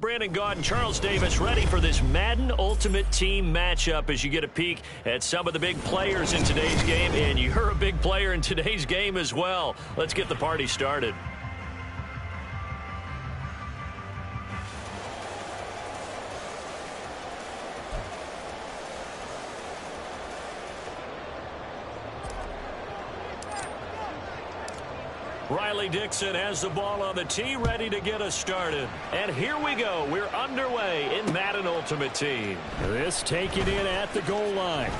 Brandon Gaud and Charles Davis ready for this Madden Ultimate Team matchup as you get a peek at some of the big players in today's game, and you're a big player in today's game as well. Let's get the party started. Riley Dixon has the ball on the tee, ready to get us started. And here we go. We're underway in Madden Ultimate Team. This taken in at the goal line.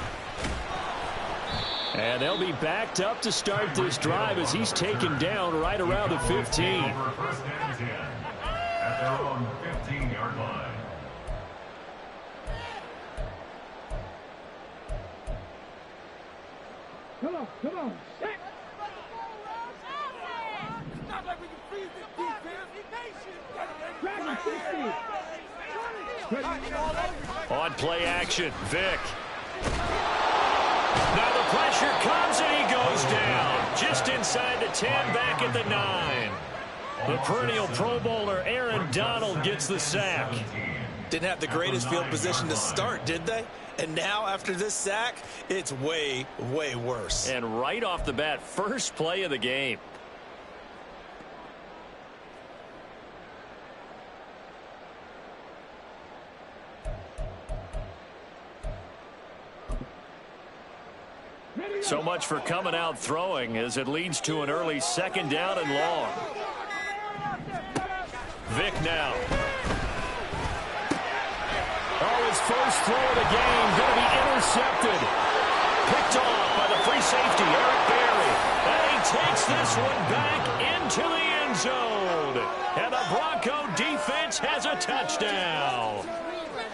And they'll be backed up to start this drive as he's taken down right around the 15. At their own 15-yard line. Come on, set. On play action, Vic. Now the pressure comes and he goes down. Just inside the 10, back at the 9. The perennial Pro Bowler Aaron Donald gets the sack. Didn't have the greatest field position to start, did they? And now after this sack, it's way, way worse. And right off the bat, first play of the game. So much for coming out throwing as it leads to an early second down and long. Vic now. Oh, his first throw of the game going to be intercepted. Picked off by the free safety, Eric Berry. And he takes this one back into the end zone. And the Bronco defense has a touchdown.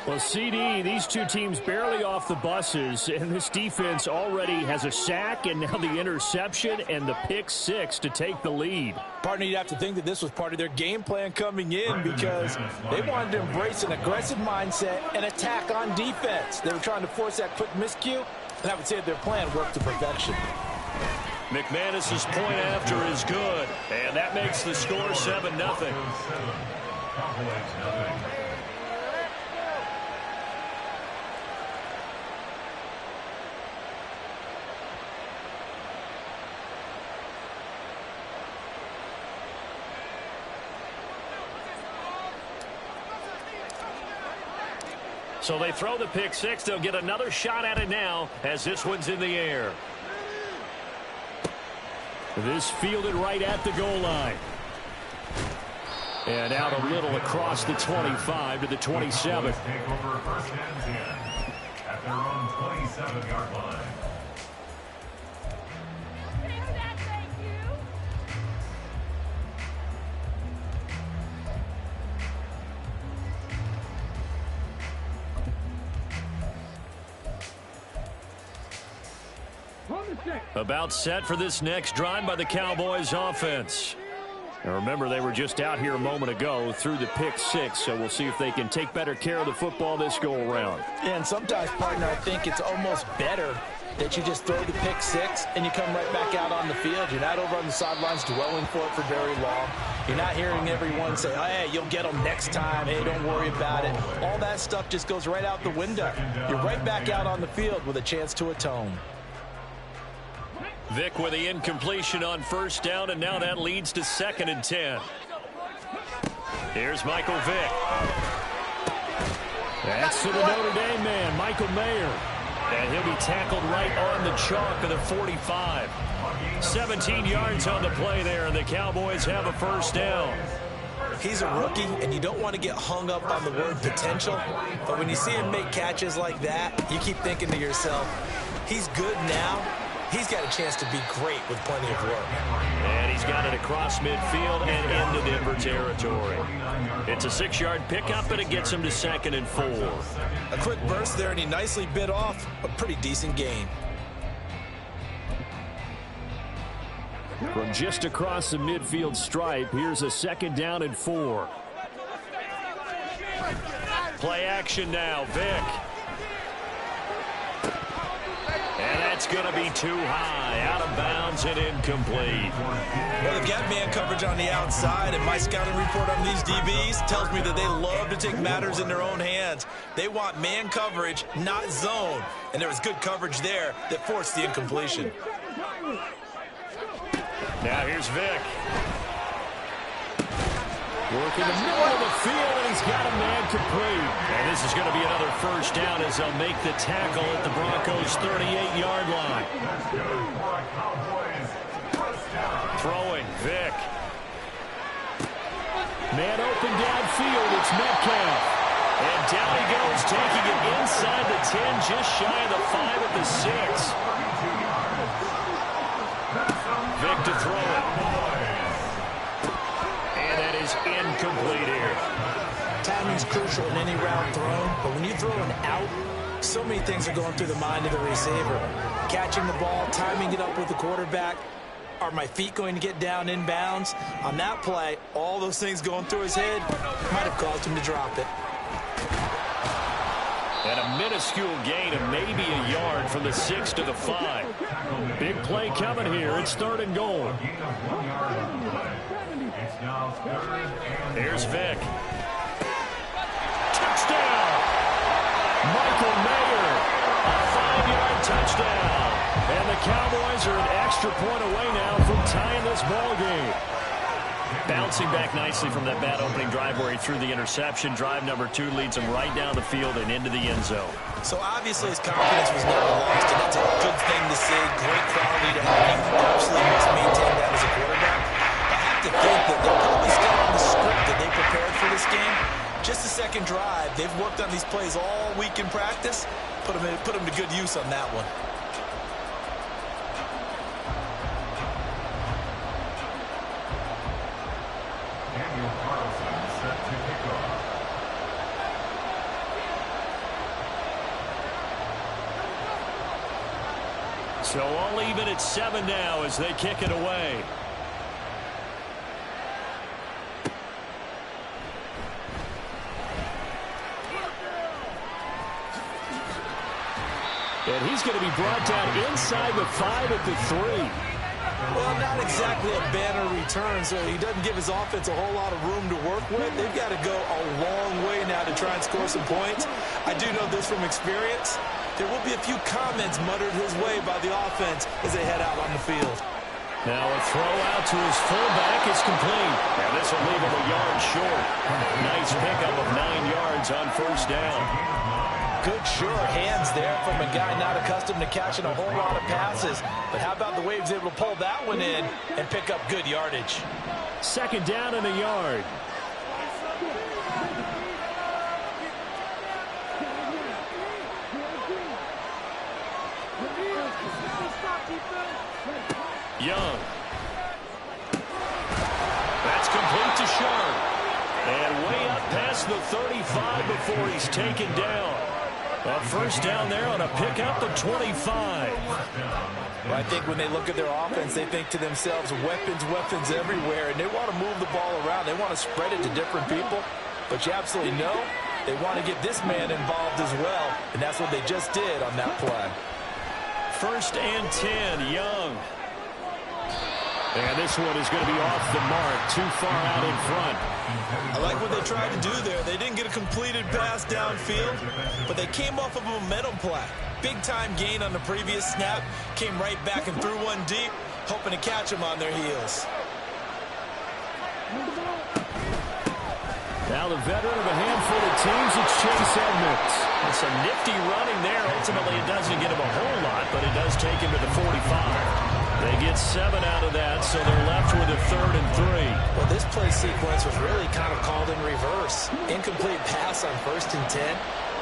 Well, CD, these two teams barely off the buses, and this defense already has a sack and now the interception and the pick six to take the lead. Partner, you'd have to think that this was part of their game plan coming in because they wanted to embrace an aggressive mindset and attack on defense. They were trying to force that quick miscue, and I would say that their plan worked to perfection. McManus's point after is good, and that makes the score 7-0. So they throw the pick six. They'll get another shot at it now as this one's in the air. This fielded right at the goal line. And out a little across the 25 to the 27. Take over first and 10 at their own 27-yard line. About set for this next drive by the Cowboys offense. And remember, they were just out here a moment ago through the pick six, so we'll see if they can take better care of the football this go around. And sometimes, partner, I think it's almost better that you just throw the pick six and you come right back out on the field. You're not over on the sidelines dwelling for it for very long. You're not hearing everyone say, oh, hey, you'll get them next time. Hey, don't worry about it. All that stuff just goes right out the window. You're right back out on the field with a chance to atone. Vic with the incompletion on first down, and now that leads to 2nd and 10. Here's Michael Vick. That's to the Notre Dame man, Michael Mayer. And he'll be tackled right on the chalk of the 45. 17 yards on the play there, and the Cowboys have a first down. He's a rookie, and you don't want to get hung up on the word potential. But when you see him make catches like that, you keep thinking to yourself, he's good now. He's got a chance to be great with plenty of work. And he's got it across midfield and into Denver territory. It's a 6-yard pickup, and it gets him to 2nd and 4. A quick burst there, and he nicely bit off a pretty decent gain. From just across the midfield stripe, here's a 2nd down and 4. Play action now, Vic. And that's going to be too high, out of bounds and incomplete. Well, they've got man coverage on the outside, and my scouting report on these DBs tells me that they love to take matters in their own hands. They want man coverage, not zone. And there was good coverage there that forced the incompletion. Now here's Vic. Working the middle of the field, and he's got a man complete. And this is going to be another first down as they'll make the tackle at the Broncos' 38-yard line. Throwing, Vic. Man open downfield, it's Metcalf. And down he goes, taking it inside the 10, just shy of the 5 at the 6. Vic to throw it. And that is incomplete here. Timing's crucial in any route thrown, but when you throw an out, so many things are going through the mind of the receiver. Catching the ball, timing it up with the quarterback. Are my feet going to get down in bounds? On that play, all those things going through his head might have caused him to drop it. And a minuscule gain of maybe a yard from the 6 to the 5. Big play coming here. It's 3rd and goal. Here's Vic. Touchdown! Michael Mayer. A 5-yard touchdown. And the Cowboys are an extra point away now from tying this ball game. Bouncing back nicely from that bad opening drive where he threw the interception. Drive number 2 leads him right down the field and into the end zone. So obviously his confidence was never lost, and that's a good thing to see. Great quality to have. You absolutely must maintain that as a quarterback. I have to think that they're probably still on the script that they prepared for this game. Just the second drive. They've worked on these plays all week in practice. Put them to good use on that one. So all even at 7 now as they kick it away. And he's going to be brought down inside the 5 at the 3. Well, not exactly a banner return, so he doesn't give his offense a whole lot of room to work with. They've got to go a long way now to try and score some points. I do know this from experience. There will be a few comments muttered his way by the offense as they head out on the field. Now a throw out to his fullback is complete. And this will leave him a yard short. Nice pickup of 9 yards on first down. Good, sure hands there from a guy not accustomed to catching a whole lot of passes. But how about the way he was able to pull that one in and pick up good yardage? 2nd down and a yard. Young. That's complete to Sharp. And way up past the 35 before he's taken down. A first down there on a pickup of 25. Well, I think when they look at their offense, they think to themselves, weapons everywhere, and they want to move the ball around. They want to spread it to different people. But you absolutely know they want to get this man involved as well, and that's what they just did on that play. 1st and 10. Young. And this one is going to be off the mark, too far out in front. I like what they tried to do there. They didn't get a completed pass downfield, but they came off of a momentum play. Big-time gain on the previous snap, came right back and threw one deep, hoping to catch them on their heels. Now the veteran of a handful of teams, it's Chase Edmonds. And some nifty running there. Ultimately, it doesn't get him a whole lot, but it does take him to the 45. They get 7 out of that, so they're left with a 3rd and 3. Well, this play sequence was really kind of called in reverse. Incomplete pass on 1st and 10.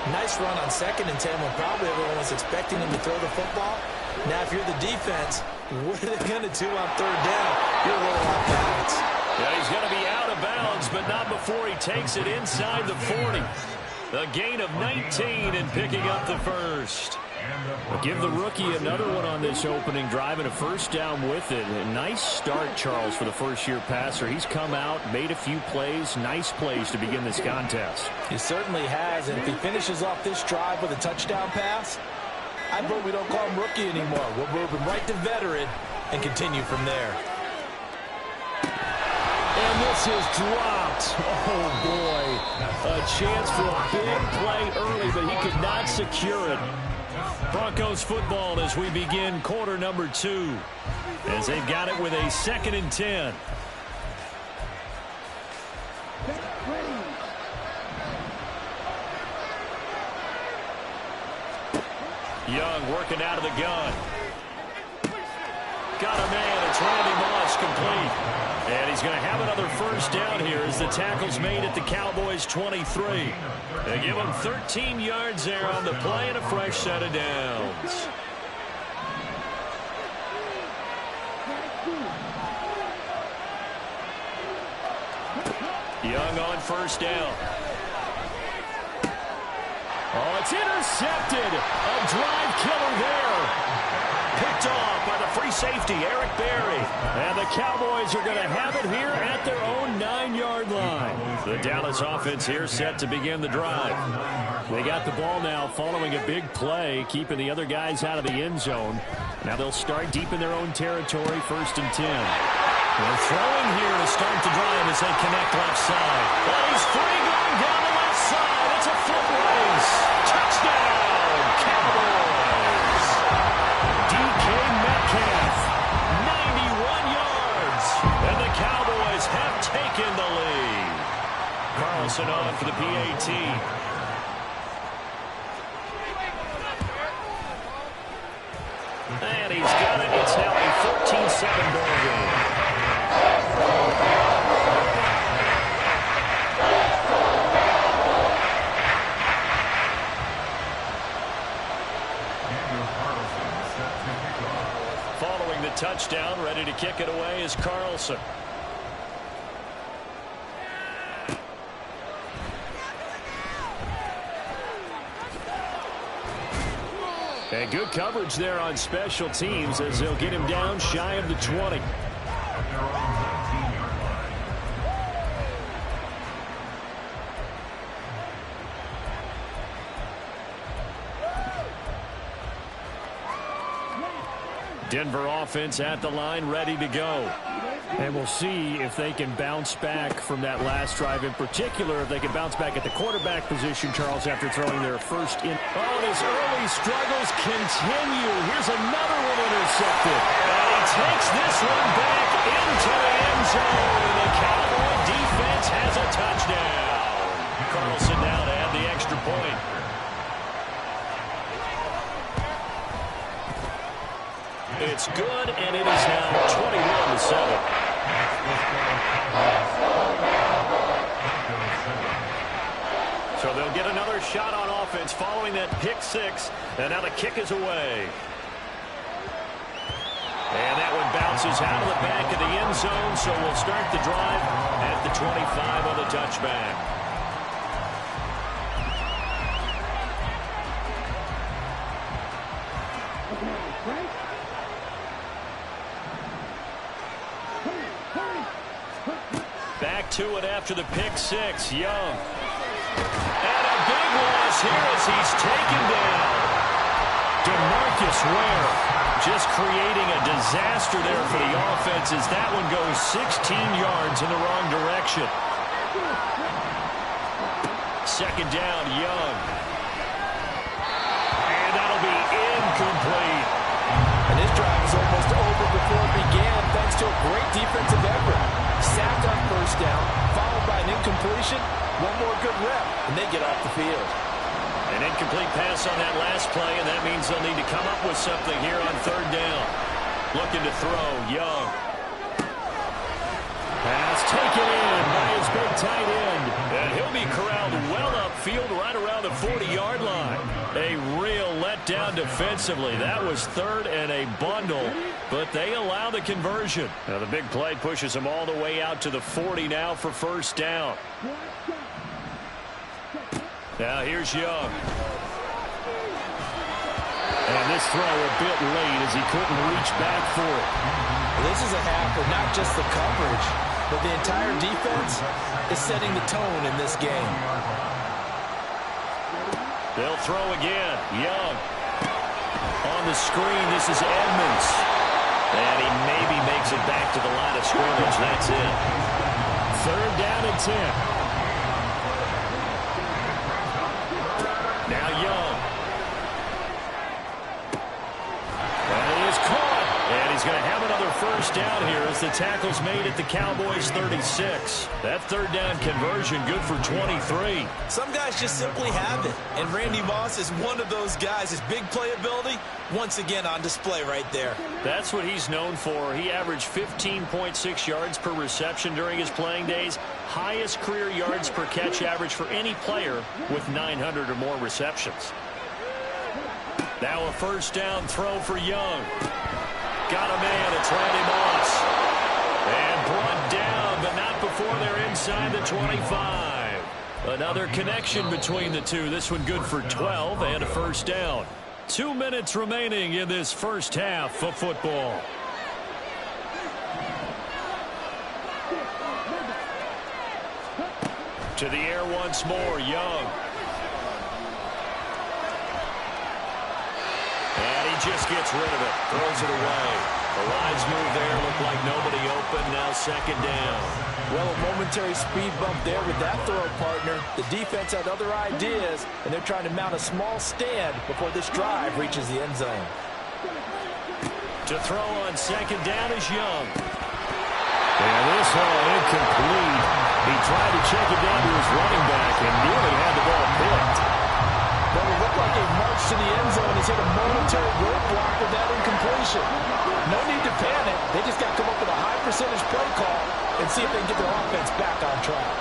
Nice run on 2nd and 10 when probably everyone was expecting him to throw the football. Now, if you're the defense, what are they going to do on 3rd down? You're a little off balance. Yeah, he's going to be out of bounds, but not before he takes it inside the 40. A gain of 19 and picking up the 1st. Give the rookie another one on this opening drive and a 1st down with it. A nice start, Charles, for the first-year passer. He's come out, made a few plays, nice plays to begin this contest. He certainly has, and if he finishes off this drive with a touchdown pass, I vote we don't call him rookie anymore. We'll move him right to veteran and continue from there. And this is dropped. Oh, boy. A chance for a big play early, but he could not secure it. Broncos football as we begin quarter number 2, as they've got it with a 2nd and 10. Young working out of the gun. Got a man. It's Randy Moss, complete. And he's going to have another 1st down here as the tackle's made at the Cowboys' 23. They give him 13 yards there on the play and a fresh set of downs. Young on 1st down. Oh, it's intercepted. A drive killer there. Picked off by the free safety, Eric Berry. And the Cowboys are going to have it here at their own 9-yard line. The Dallas offense here set to begin the drive. They got the ball now following a big play, keeping the other guys out of the end zone. Now they'll start deep in their own territory, 1st and 10. They're throwing here to start the drive as they connect left side. Oh, he's free going down the left side. It's a foot race. Touchdown, Cowboys. DK Metcalf, 91 yards. And the Cowboys have taken the lead. Carlson on for the PAT. And he's got it. It's now a 14-7 ball game. Following the touchdown, ready to kick it away is Carlson. And good coverage there on special teams as they'll get him down shy of the 20. Denver offense at the line, ready to go. And we'll see if they can bounce back from that last drive, in particular if they can bounce back at the quarterback position, Charles, after throwing their first in. Oh, and his early struggles continue. Here's another one intercepted. And he takes this one back into the end zone. And the Cowboy defense has a touchdown. Carlson now to add the extra point. It's good, and it is now 21-7. So they'll get another shot on offense following that pick six, and now the kick is away. And that one bounces out of the back of the end zone, so we'll start the drive at the 25 on the touchback. Back to it after the pick six. Young. And a big loss here as he's taken down. DeMarcus Ware just creating a disaster there for the offense as that one goes 16 yards in the wrong direction. Second down, Young. And that'll be incomplete. And this drive is almost over before it began thanks to a great defensive effort. Sack on first down, followed by an incompletion. One more good rep, and they get off the field. An incomplete pass on that last play, and that means they'll need to come up with something here on third down. Looking to throw, Young. Pass taken in by his big tight end. And he'll be corralled well upfield right around the 40-yard line. A real letdown defensively. That was third and a bundle, but they allow the conversion. Now the big play pushes them all the way out to the 40 now for first down. Now here's Young. And this throw a bit late as he couldn't reach back for it. This is a half where not just the coverage, but the entire defense is setting the tone in this game. They'll throw again. Young. On the screen, this is Edmonds. And he maybe makes it back to the line of scrimmage. That's it. Third down and 10. Now Young. And he is caught. And he's going to have another first down here as the tackle's made at the Cowboys' 36. That third down conversion good for 23. Some guys just simply have it. And Randy Moss is one of those guys. His big playability, once again on display right there. That's what he's known for. He averaged 15.6 yards per reception during his playing days. Highest career yards per catch average for any player with 900 or more receptions. Now a first down throw for Young. Got a man. It's Randy Moss. And brought down, but not before they're inside the 25. Another connection between the two. This one good for 12 and a first down. 2 minutes remaining in this first half of football. To the air once more, Young. And he just gets rid of it. Throws it away. The lines move there. Look like nobody open. Now second down. Well, a momentary speed bump there with that throw, partner. The defense had other ideas, and they're trying to mount a small stand before this drive reaches the end zone. To throw on second down is Young. And this one incomplete. He tried to check it down to his running back and nearly had the ball picked. But it looked like a march to the end zone has hit a momentary roadblock with that incompletion. No need to panic. They just got to come up with a high percentage play call and see if they can get their offense back on track.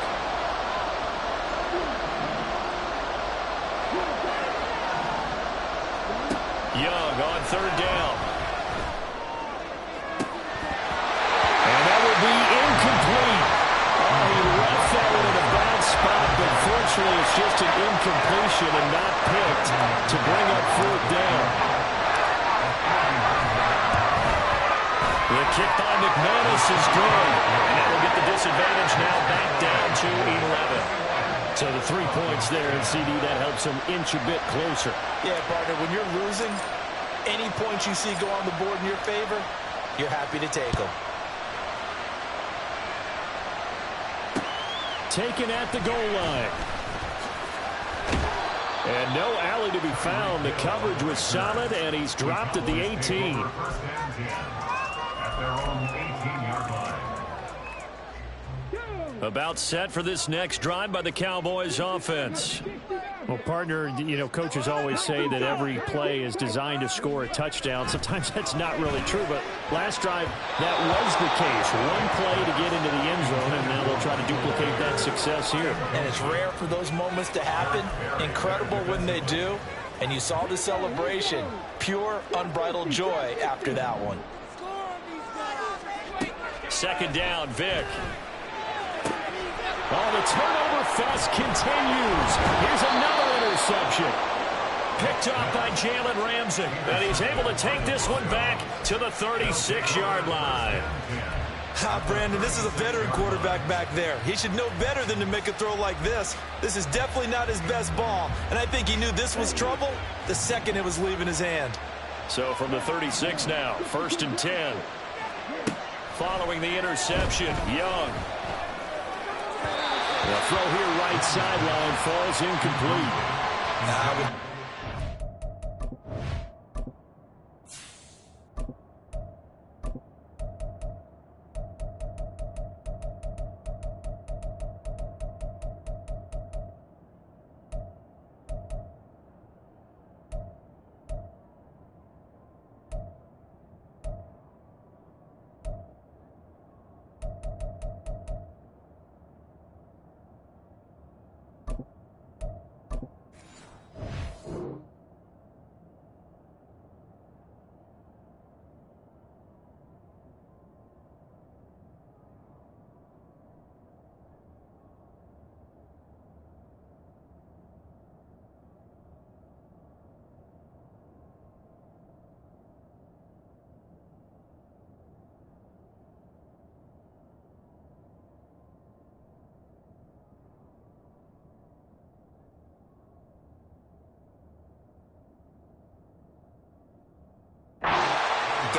Young on third down. And that will be incomplete. Oh, he left that one in a bad spot, but fortunately it's just an incompletion and not picked to bring up fourth down. The kick by McManus is good. And that will get the disadvantage now back down to 11. So the 3 points there, and CD, that helps him inch a bit closer. Yeah, partner, when you're losing, any points you see go on the board in your favor, you're happy to take them. Taken at the goal line. And no alley to be found. The coverage was solid, and he's dropped at the 18. About set for this next drive by the Cowboys offense. Well, partner, you know, coaches always say that every play is designed to score a touchdown. Sometimes that's not really true, but last drive, that was the case. One play to get into the end zone, and now they'll try to duplicate that success here. And it's rare for those moments to happen. Incredible when they do. And you saw the celebration. Pure, unbridled joy after that one. Second down, Vic. Oh, the turnover fest continues. Here's another interception. Picked off by Jalen Ramsey. And he's able to take this one back to the 36-yard line. Brandon, this is a veteran quarterback back there. He should know better than to make a throw like this. This is definitely not his best ball, and I think he knew this was trouble the second it was leaving his hand. So from the 36 now, 1st and 10. Following the interception, Young. The throw here right sideline falls incomplete.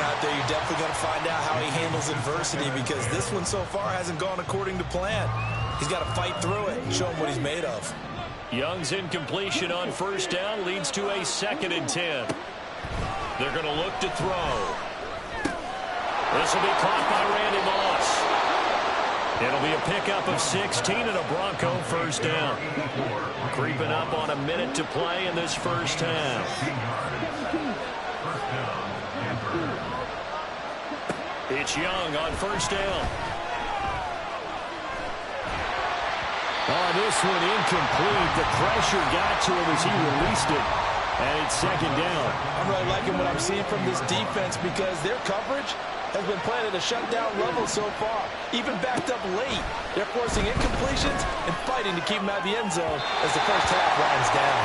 Out there, you're definitely going to find out how he handles adversity, because this one so far hasn't gone according to plan. He's got to fight through it and show him what he's made of. Young's incompletion on 1st down leads to a 2nd and 10. They're going to look to throw. This will be caught by Randy Moss. It'll be a pickup of 16 and a Bronco 1st down. Creeping up on a minute to play in this 1st half. It's Young on 1st down. Oh, this one incomplete. The pressure got to him as he released it. And it's 2nd down. I'm really liking what I'm seeing from this defense, because their coverage has been playing at a shutdown level so far. Even backed up late, they're forcing incompletions and fighting to keep them out of the end zone as the 1st half winds down.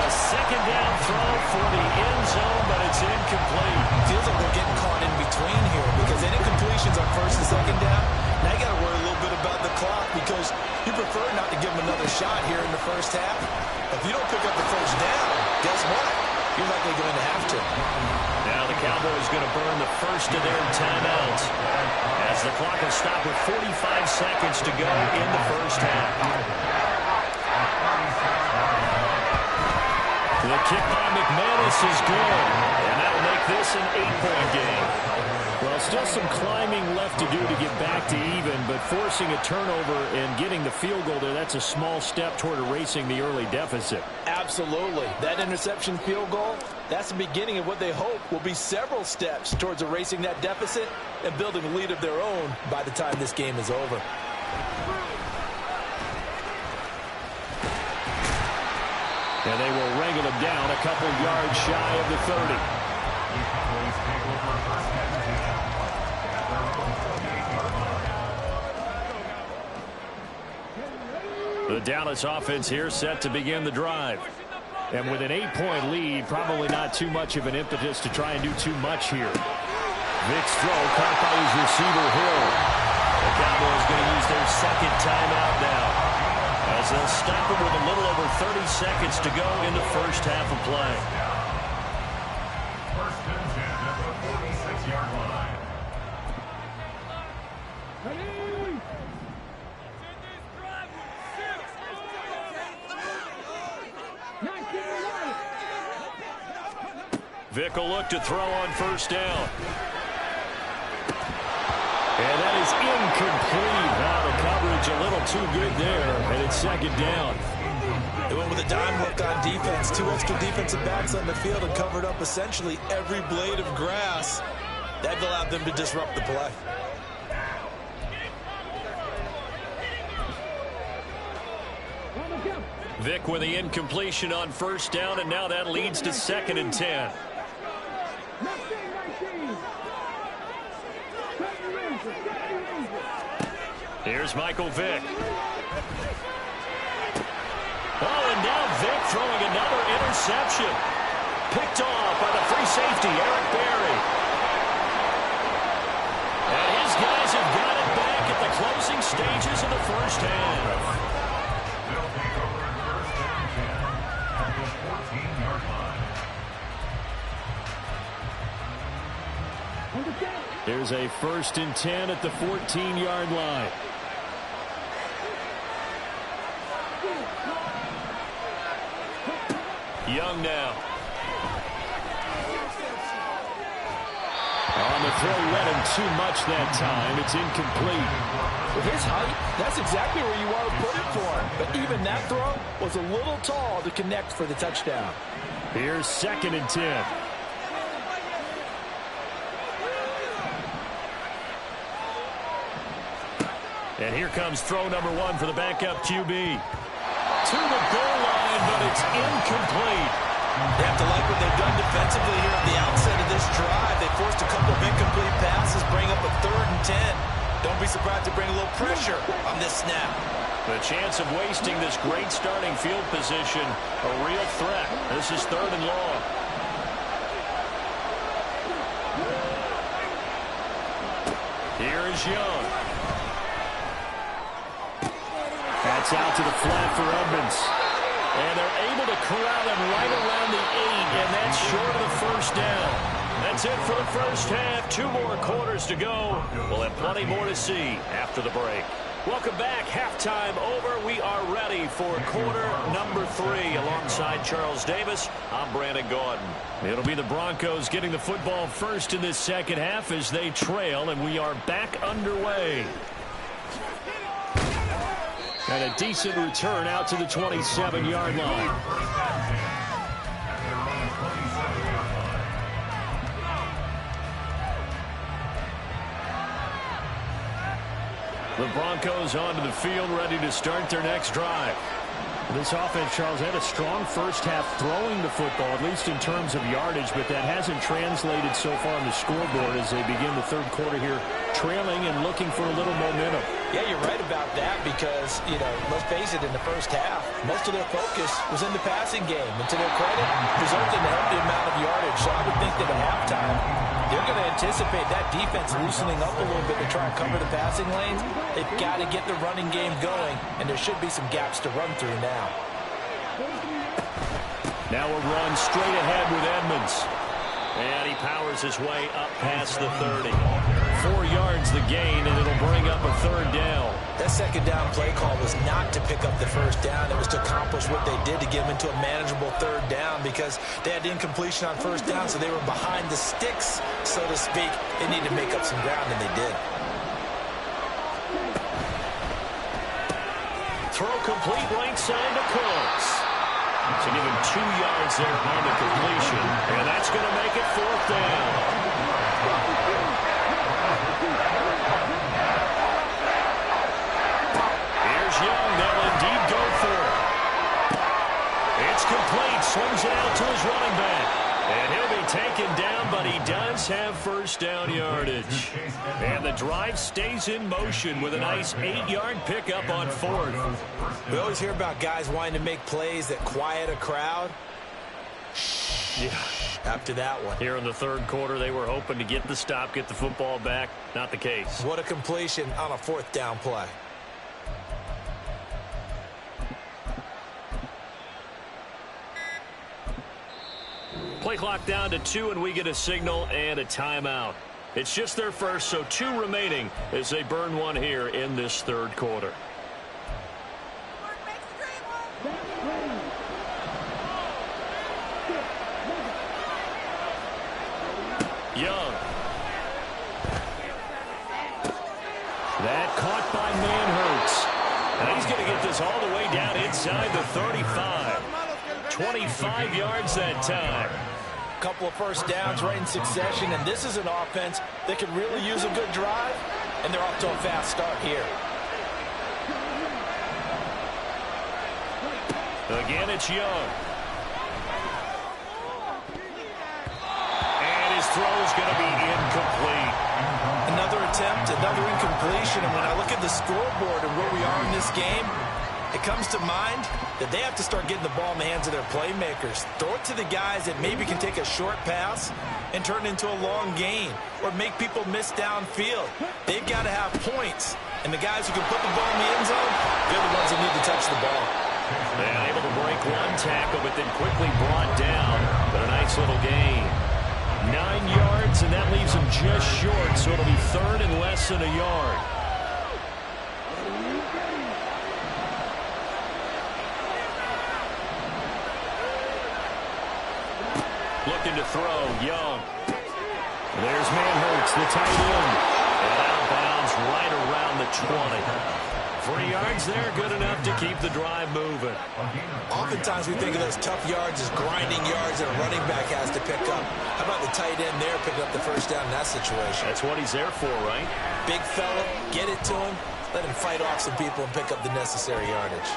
A 2nd down throw for the end zone, but it's incomplete. Feels like they're getting caught in between here, because any incompletions on 1st and 2nd down, now you got to worry a little bit about the clock, because you prefer not to give them another shot here in the 1st half. If you don't pick up the 1st down, guess what? You're likely going to have to. Now the Cowboys going to burn the 1st of their timeouts, as the clock will stop with 45 seconds to go in the 1st half. The kick by McManus is good, and that'll make this an 8-point game. Well, still some climbing left to do to get back to even, but forcing a turnover and getting the field goal there, that's a small step toward erasing the early deficit. Absolutely. That interception field goal, that's the beginning of what they hope will be several steps towards erasing that deficit and building a lead of their own by the time this game is over. And they will wrangle him down a couple yards shy of the 30. The Dallas offense here set to begin the drive. And with an 8-point lead, probably not too much of an impetus to try and do too much here. Vic's throw caught by his receiver, Hill. The Cowboys going to use their 2nd timeout now, as they'll stop him with a little over 30 seconds to go in the 1st half of play. 1st and 10 at the 46-yard line. Vic will look to throw on 1st down. And that is incomplete. Now the coverage a little too good there, and it's 2nd down. They went with a dime look on defense. 2 extra defensive backs on the field and covered up essentially every blade of grass. That allowed them to disrupt the play. Vic with the incompletion on 1st down, and now that leads to 2nd and 10. Here's Michael Vick. Oh, and now Vick throwing another interception. Picked off by the free safety, Eric Berry. And his guys have got stages of the first half. They'll take over at first and 10 at the 14-yard line. Here's a 1st and 10 at the 14-yard line. Young now. On the throw, led him too much that time. It's incomplete. With his height, that's exactly where you want to put it for him. But even that throw was a little tall to connect for the touchdown. Here's 2nd and 10. And here comes throw number 1 for the backup QB. To the goal line, but it's incomplete. They have to like what they've done defensively here at the outset of this drive. They forced a couple of incomplete passes, bring up a 3rd and 10. Don't be surprised to bring a little pressure on this snap. The chance of wasting this great starting field position, a real threat. This is 3rd and long. Here is Young. That's out to the flat for Edmonds. And they're able to corral him right around the 8, and that's short of the first down. That's it for the first half. 2 more quarters to go. We'll have plenty more to see after the break. Welcome back. Halftime over. We are ready for quarter number 3. Alongside Charles Davis, I'm Brandon Gordon. It'll be the Broncos getting the football first in this second half as they trail, and we are back underway. And a decent return out to the 27-yard line. The Broncos onto the field, ready to start their next drive. This offense, Charles, had a strong first half throwing the football, at least in terms of yardage, but that hasn't translated so far on the scoreboard as they begin the third quarter here, trailing and looking for a little momentum. Yeah, you're right about that because, let's face it, in the first half, most of their focus was in the passing game. And to their credit, resulted in a healthy amount of yardage. So I would think that at halftime, they're going to anticipate that defense loosening up a little bit to try and cover the passing lanes. They've got to get the running game going, and there should be some gaps to run through now. Now a run straight ahead with Edmonds. And he powers his way up past the 30. 4 yards the gain, and it'll bring up a 3rd down. That second down play call was not to pick up the first down. It was to accomplish what they did to get them into a manageable 3rd down because they had incompletion on first down, so they were behind the sticks, so to speak. They needed to make up some ground, and they did. Throw complete right side to Cooks. To give him 2 yards there on the completion. And that's going to make it 4th down. Here's Young. They'll indeed go for it. It's complete. Swings it out to his running back. And he'll be taken down, but he does have first down yardage. And the drive stays in motion with a nice 8-yard pickup on 4th. We always hear about guys wanting to make plays that quiet a crowd. Yeah. After that one. Here in the third quarter, they were hoping to get the stop, get the football back. Not the case. What a completion on a 4th down play. Play clock down to 2, and we get a signal and a timeout. It's just their first, so 2 remaining as they burn one here in this third quarter. Young. That caught by Manhurts. And he's going to get this all the way down inside the 35. 25 yards that time. Couple of first downs right in succession, and this is an offense that could really use a good drive, and they're off to a fast start here. Again, it's Young. And his throw is going to be incomplete. Another attempt, another incompletion, and when I look at the scoreboard and where we are in this game, it comes to mind that they have to start getting the ball in the hands of their playmakers. Throw it to the guys that maybe can take a short pass and turn it into a long gain or make people miss downfield. They've got to have points. And the guys who can put the ball in the end zone, they're the ones that need to touch the ball. And able to break one tackle, but then quickly brought down. But a nice little gain. 9 yards, and that leaves him just short, so it'll be third and less than a yard. Looking to throw, Young. There's Manhurts, the tight end. And out of bounds right around the 20. 3 yards there, good enough to keep the drive moving. Oftentimes we think of those tough yards as grinding yards that a running back has to pick up. How about the tight end there picking up the first down in that situation? That's what he's there for, right? Big fella, get it to him, let him fight off some people and pick up the necessary yardage.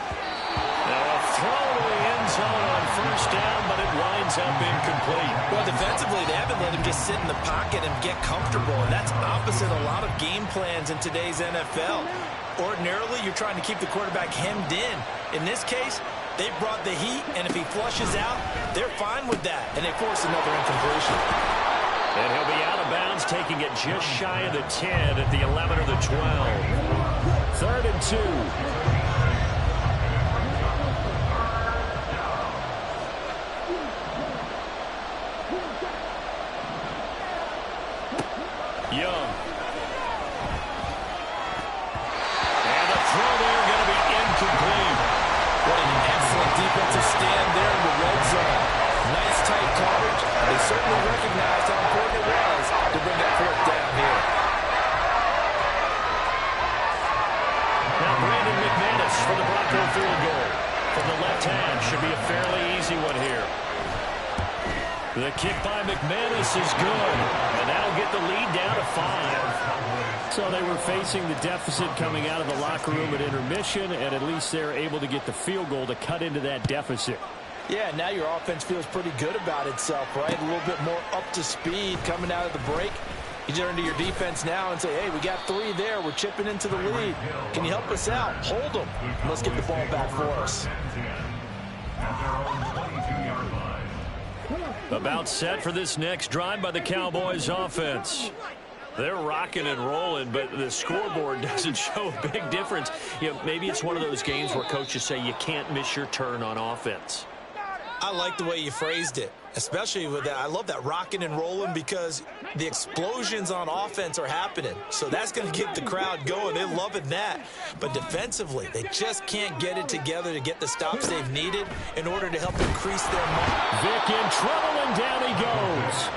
Now a throw to the end zone on first down, but it winds up incomplete. Well, defensively, they haven't let him just sit in the pocket and get comfortable, and that's opposite a lot of game plans in today's NFL. Ordinarily, you're trying to keep the quarterback hemmed in. In this case, they brought the heat, and if he flushes out, they're fine with that, and they force another incompletion. And he'll be out of bounds, taking it just shy of the 10 at the 11 or the 12. 3rd and 2. Young. And the throw there going to be incomplete. What an excellent defensive stand there in the red zone. Nice tight coverage. They certainly recognized how important it was to bring that fourth down here. Now Brandon McManus for the Bronco field goal. From the left hand, should be a fairly easy one here. The kick by McManus is good, and that'll get the lead down to 5. So they were facing the deficit coming out of the locker room at intermission, and at least they're able to get the field goal to cut into that deficit. Yeah, now your offense feels pretty good about itself, right? A little bit more up to speed coming out of the break. You turn to your defense now and say, hey, we got 3 there. We're chipping into the lead. Can you help us out? Hold them. Let's get the ball back for us. About set for this next drive by the Cowboys offense. They're rocking and rolling, but the scoreboard doesn't show a big difference. You know, maybe it's one of those games where coaches say you can't miss your turn on offense. I like the way you phrased it, especially with that. I love that rocking and rolling because the explosions on offense are happening. So that's going to get the crowd going. They're loving that. But defensively, they just can't get it together to get the stops they've needed in order to help increase their mark. Vic in trouble, and down he goes.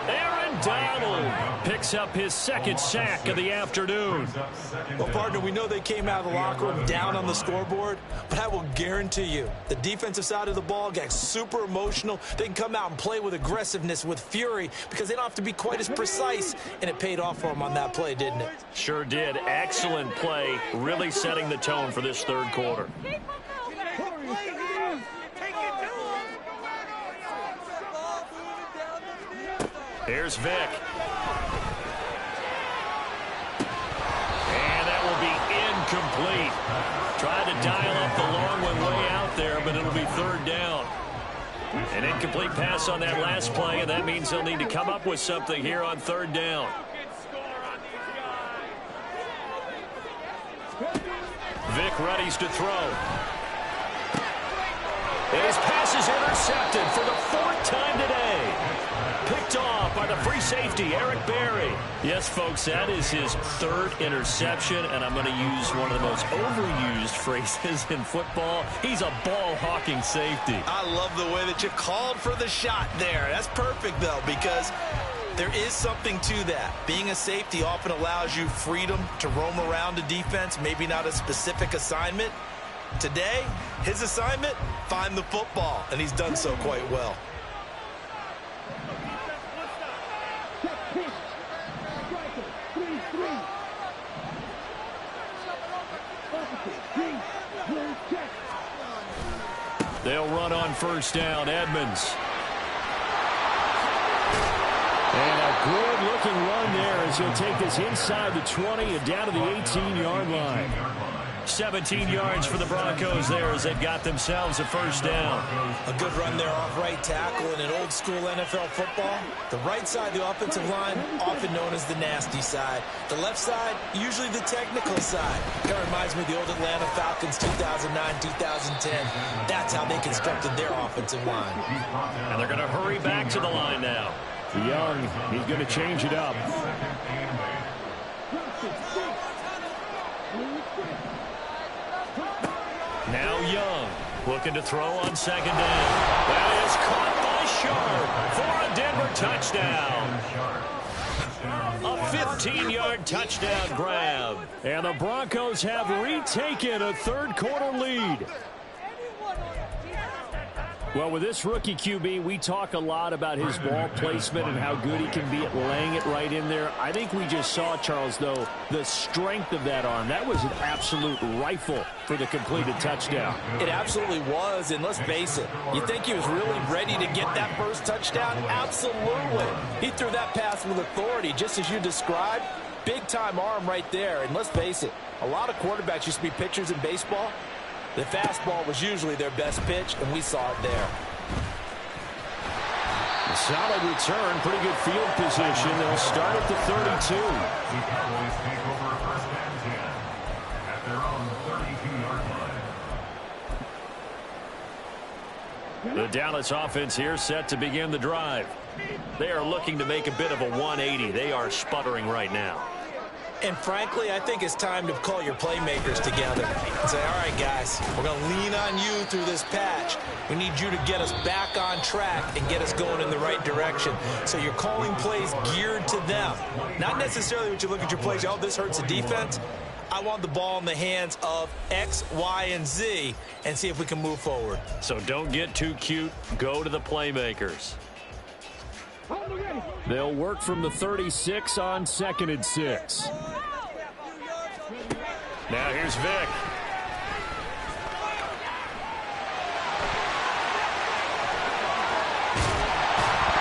Aaron Donald picks up his 2nd sack of the afternoon. Well, partner, we know they came out of the locker room down on the scoreboard, but I will guarantee you the defensive side of the ball got super emotional. They can come out and play with aggressiveness, with fury, because they don't have to be quite as precise, and it paid off for them on that play, didn't it? Sure did. Excellent play, really setting the tone for this 3rd quarter. Here's Vic. And that will be incomplete. Tried to dial up the long one way out there, but it'll be 3rd down. An incomplete pass on that last play, and that means they'll need to come up with something here on 3rd down. Vic readies to throw. His pass is intercepted for the 4th time today. Picked off by the free safety, Eric Berry. Yes, folks, that is his 3rd interception, and I'm going to use one of the most overused phrases in football. He's a ball-hawking safety. I love the way that you called for the shot there. That's perfect, though, because there is something to that. Being a safety often allows you freedom to roam around a defense, maybe not a specific assignment. Today, his assignment, find the football, and he's done so quite well. They'll run on first down, Edmonds. And a good-looking run there as he'll take this inside the 20 and down to the 18-yard line. 17 yards for the Broncos there as they've got themselves a first down. A good run there off right tackle in an old-school NFL football. The right side of the offensive line, often known as the nasty side. The left side, usually the technical side. Kind of reminds me of the old Atlanta Falcons 2009-2010. That's how they constructed their offensive line. And they're going to hurry back to the line now. Young, he's going to change it up. Now Young looking to throw on second down. That is caught by Sharp for a Denver touchdown. A 15-yard touchdown grab. And the Broncos have retaken a third-quarter lead. Well, with this rookie QB, we talk a lot about his ball placement and how good he can be at laying it right in there. I think we just saw, Charles, though, the strength of that arm. That was an absolute rifle for the completed touchdown. It absolutely was, and let's face it, you think he was really ready to get that first touchdown? Absolutely. He threw that pass with authority, just as you described. Big-time arm right there, and let's face it, a lot of quarterbacks used to be pitchers in baseball. The fastball was usually their best pitch, and we saw it there. A solid return, pretty good field position. They'll start at the 32. The Cowboys take over first and 10 at their own 32-yard line. The Dallas offense here set to begin the drive. They are looking to make a bit of a 180. They are sputtering right now. And frankly, I think it's time to call your playmakers together and say, all right, guys, we're going to lean on you through this patch. We need you to get us back on track and get us going in the right direction. So you're calling plays geared to them. Not necessarily when you look at your plays, oh, this hurts the defense. I want the ball in the hands of X, Y, and Z and see if we can move forward. So don't get too cute. Go to the playmakers. They'll work from the 36 on 2nd and 6. Now here's Vic.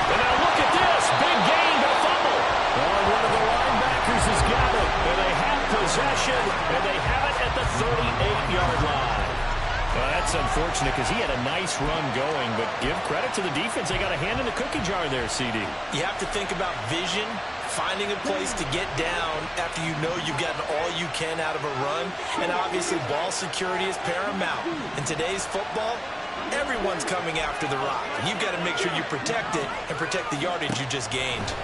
And now look at this. Big gain, but a fumble. Oh, one of the linebackers has got it. And they have possession, and they have it at the 38-yard line. Well, that's unfortunate because he had a nice run going, but give credit to the defense. They got a hand in the cookie jar there, CD. You have to think about vision, finding a place to get down after you know you've gotten all you can out of a run, and obviously ball security is paramount. In today's football, everyone's coming after the rock. You've got to make sure you protect it and protect the yardage you just gained.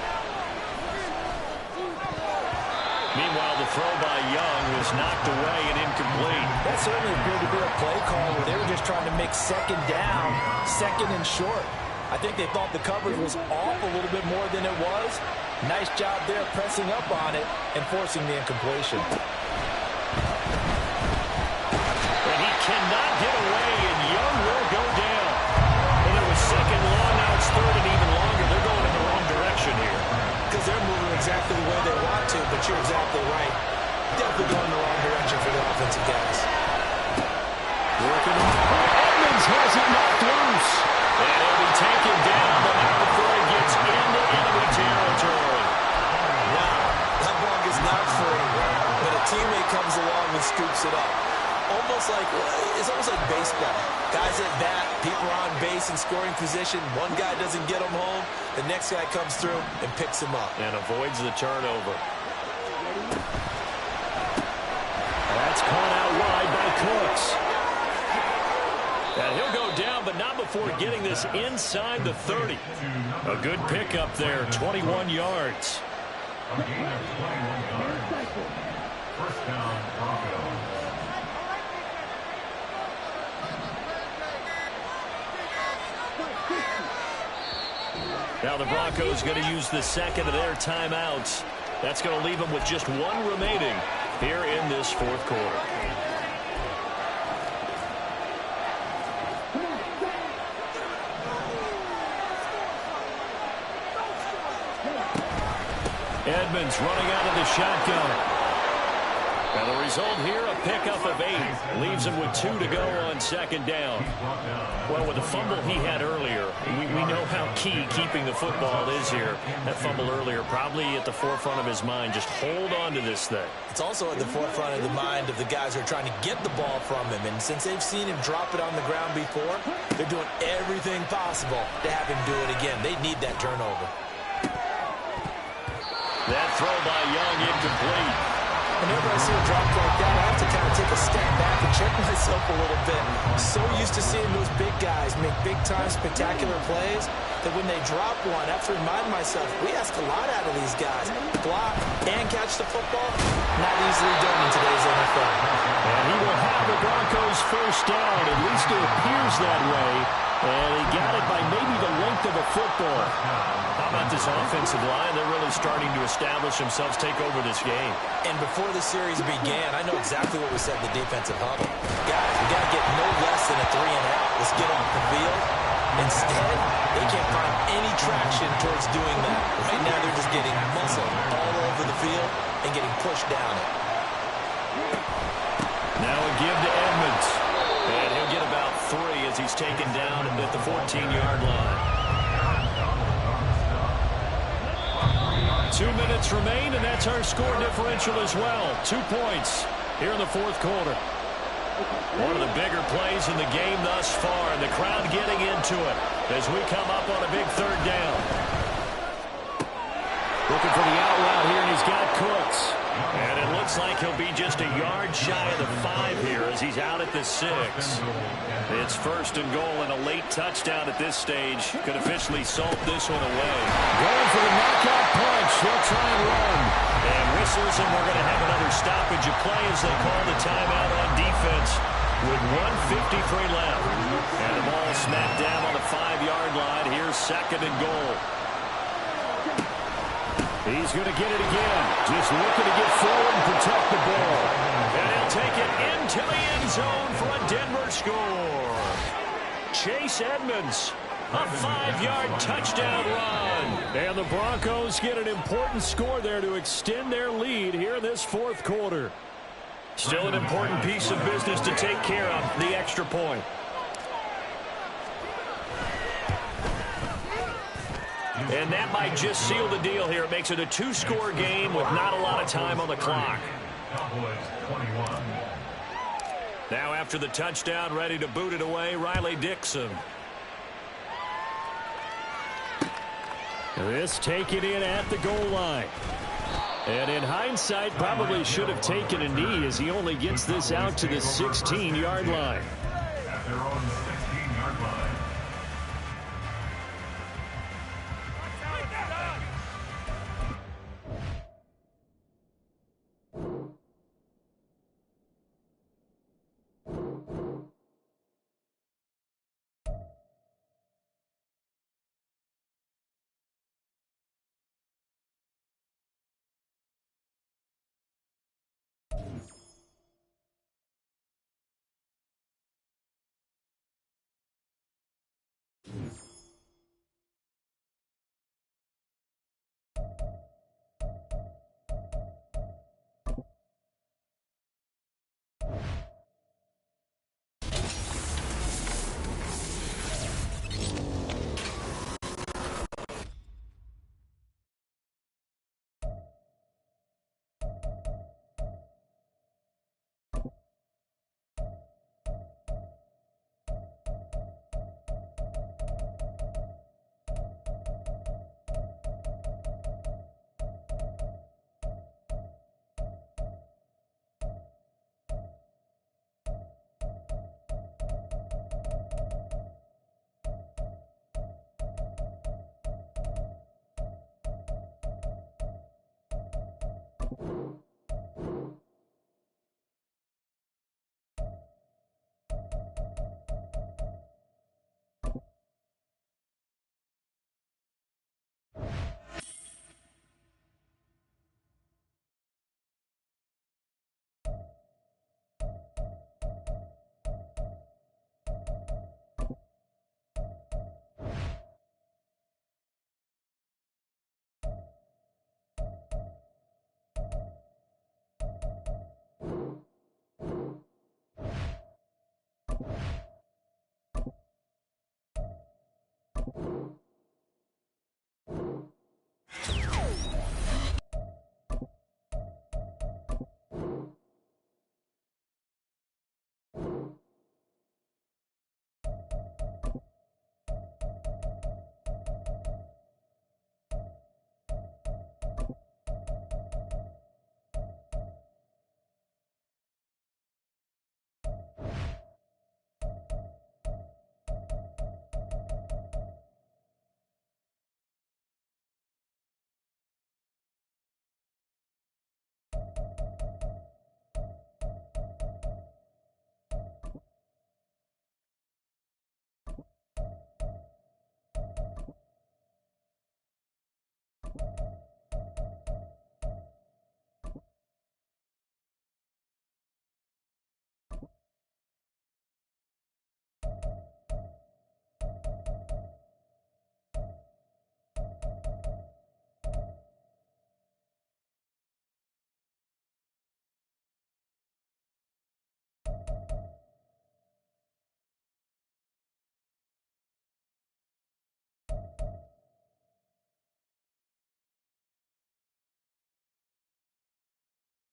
Meanwhile, the throw by Young was knocked away and incomplete. That certainly appeared to be a play call where they were just trying to make second down, second and short. I think they thought the coverage was off a little bit more than it was. Nice job there pressing up on it and forcing the incompletion. And he cannot get away, and Young will go down. And it was second long, now it's third and even longer. They're going in the wrong direction here. Because they're moving exactly the way they want to, but you're exactly right. Definitely going in the wrong direction for the offensive guys. Edmonds has it knocked loose. And he'll be taken down, but not before he gets into enemy territory. Wow, that ball gets knocked free, but a teammate comes along and scoops it up. It's almost like baseball. Guys at bat, people are on base in scoring position. One guy doesn't get him home. The next guy comes through and picks him up. And avoids the turnover. That's caught out wide by Cooks. And he'll go down, but not before getting this inside the 30. A good pickup there, 21 yards. A gain of 21 yards. First down, Broncos. Now the Broncos going to use the second of their timeouts. That's going to leave them with just one remaining here in this fourth quarter. Edmonds running out of the shotgun. And the result here, a pickup of 8. Leaves him with 2 to go on second down. Well, with the fumble he had earlier, we know how key keeping the football is here. That fumble earlier probably at the forefront of his mind. Just hold on to this thing. It's also at the forefront of the mind of the guys who are trying to get the ball from him. And since they've seen him drop it on the ground before, they're doing everything possible to have him do it again. They need that turnover. That throw by Young incomplete. Whenever I see a drop like that, I have to kind of take a step back and check myself a little bit. So used to seeing those big guys make big-time spectacular plays that when they drop one, I have to remind myself, we ask a lot out of these guys. Block and catch the football, not easily done in today's NFL. And he will have the Broncos first down. At least it appears that way. And he got it by maybe the length of a football. How about this offensive line? They're really starting to establish themselves, take over this game. And before the series began, I know exactly what we said in the defensive huddle. Guys, we got to get no less than a 3-and-out. Let's get off the field. Instead, they can't find any traction towards doing that. Right now, they're just getting muscled all over the field and getting pushed down it. Now a give to Edmonds. And he'll get about 3 as he's taken down at the 14-yard line. 2 minutes remain, and that's our score differential as well. 2 points here in the fourth quarter. One of the bigger plays in the game thus far, and the crowd getting into it as we come up on a big third down. Looking for the out route here, and he's got Cooks. And it looks like he'll be just a yard shy of the 5 here as he's out at the 6. It's first and goal, and a late touchdown at this stage could officially salt this one away. Going for the knockout punch. He'll try and run. And whistles, and we're going to have another stoppage of play as they call the timeout on defense with 1:53 left. And the ball smacked down on the 5-yard line. Here's second and goal. He's going to get it again. Just looking to get forward and protect the ball. And he'll take it into the end zone for a Denver score. Chase Edmonds, a 5-yard touchdown run. And the Broncos get an important score there to extend their lead here in this fourth quarter. Still an important piece of business to take care of, the extra point. And that might just seal the deal here. It makes it a 2-score game with not a lot of time on the clock. Now after the touchdown, ready to boot it away, Riley Dixon. This taken in at the goal line. And in hindsight, probably should have taken a knee as he only gets this out to the 16-yard line.